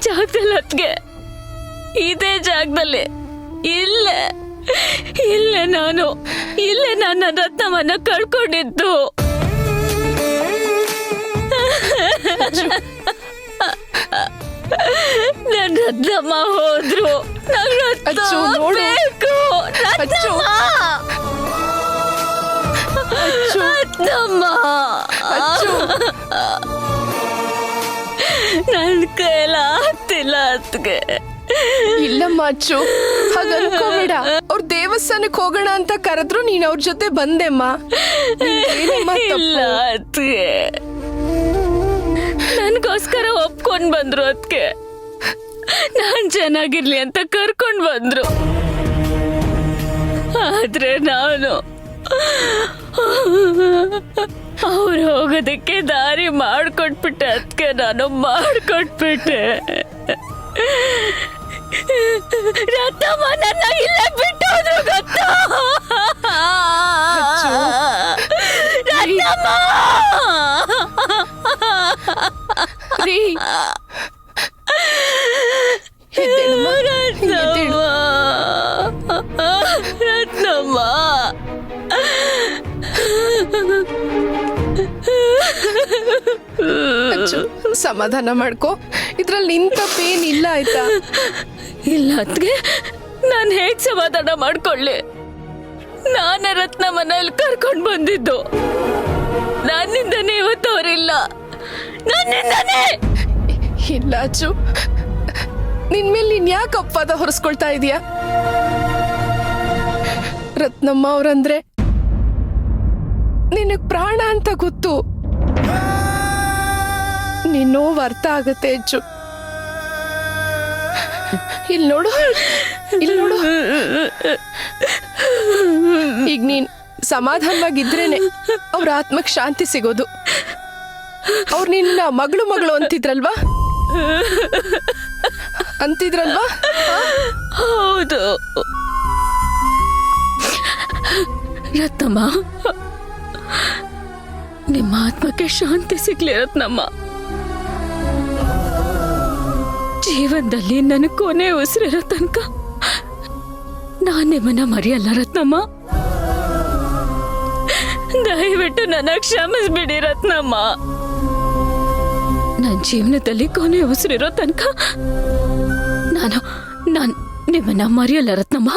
ಜಾಗದಲ್ಲಿ ಅತ್ಗೆ, ಇದೇ ಜಾಗದಲ್ಲಿ ಇಲ್ಲೇ ಇಲ್ಲೇ ನನ್ನ ರತ್ನವನ್ನ ಕಳ್ಕೊಂಡಿದ್ದು. ನನ್ ರತ್ನಮ್ಮ ಹೋದ್ರು. ನನ್ ಕೈಲ ಆಗ್ತಿಲ್ಲ ಅತ್ಗೆ. ಇಲ್ಲಮ್ಮ ಅಚ್ಚು, ಹಾಗನ್ಕೋಬೇಡ. ಅವ್ರ ದೇವಸ್ಥಾನಕ್ಕೆ ಹೋಗೋಣ ಅಂತ ಕರೆದ್ರು, ನೀನ್ ಅವ್ರ ಜೊತೆ ಬಂದೆಮ್ಮ. ಇಲ್ಲ ಅತ್ಗೆ, ನನ್ಗೋಸ್ಕರ ಒಪ್ಕೊಂಡ್ ಬಂದ್ರು ಅದ್ಕೆ. ನಾನ್ ಚೆನ್ನಾಗಿರ್ಲಿ ಅಂತ ಕರ್ಕೊಂಡ್ ಬಂದ್ರು. ಆದ್ರೆ ನಾನು ಅವ್ರು ಹೋಗೋದಕ್ಕೆ ದಾರಿ ಮಾಡ್ಕೊಟ್ಬಿಟ್ಟೆ ಅದ್ಕೆ. ನಾನು ಮಾಡ್ಕೊಟ್ಬಿಟ್ಟೆ. ರತ್ನಮ್ಮ ನನ್ನ ಇಲ್ಲೇ ಬಿಟ್ಟು ಹೋದ್ರು ಗೊತ್ತಾ? ರತ್ನಮ್ಮ ರತ್ನಮ್ಮ ಅಚ್ಚು, ಸಮಾಧಾನ ಮಾಡ್ಕೋ. ಇದ್ರಲ್ಲಿ ನಿಂತ ಪೇನ್ ಇಲ್ಲ, ಆಯ್ತಾ? ಇಲ್ಲ ಅದ್ಗೆ, ನಾನು ಹೇಗ್ ಸಮಾಧಾನ ಮಾಡ್ಕೊಳ್ಳಿ? ನಾನೇ ರತ್ನಮ್ಮನ ಇಲ್ಲಿ ಕರ್ಕೊಂಡ್ ಬಂದಿದ್ದು. ನನ್ನಿಂದನೇ ಇವತ್ತು ಅವರಿಲ್ಲ, ನನ್ನಿಂದನೇ. ಇಲ್ಲ ಅಚ್ಚು, ನಿನ್ ಮೇಲೆ ನೀನ್ ಯಾಕೆ ಅಪವಾದ ಹೊರಿಸ್ಕೊಳ್ತಾ ಇದೀಯಾ? ರತ್ನಮ್ಮ ಅವ್ರಂದ್ರೆ ನಿನಗ್ ಪ್ರಾಣ ಅಂತ ಗೊತ್ತು. ನಿನ್ ನೋವು ಅರ್ಥ ಆಗತ್ತೆ ಅಚ್ಚು. ಇಲ್ಲಿ ನೋಡು. ಈಗ ನೀನ್ ಸಮಾಧಾನವಾಗಿದ್ರೇನೆ ಅವ್ರ ಆತ್ಮಕ್ ಶಾಂತಿ ಸಿಗೋದು. ಅವ್ರು ನಿನ್ನ ಮಗಳು ಅಂತಿದ್ರಲ್ವಾ? ಹೌದು ರತ್ನಮ್ಮ, ನಿಮ್ಮ ಆತ್ಮಕ್ಕೆ ಶಾಂತಿ ಸಿಗ್ಲಿ ರತ್ನಮ್ಮ. ಜೀವನದಲ್ಲಿ ನನ್ನ ಕೊನೆ ಉಸಿರಿರೋ ತನಕ ನಾನು ನಿಮ್ಮನ್ನ ಮರೆಯಲ್ಲ ರತ್ನಮ್ಮ. ದಯವಿಟ್ಟು ನನ್ನ ಕ್ಷಮಿಸ್ಬಿಡಿ ರತ್ನಮ್ಮ. ನನ್ನ ಜೀವನದಲ್ಲಿ ಕೊನೆ ಉಸಿರಿರೋ ತನಕ ನಾನು ನಿಮ್ಮನ್ನ ಮರೆಯಲ್ಲ ರತ್ನಮ್ಮ.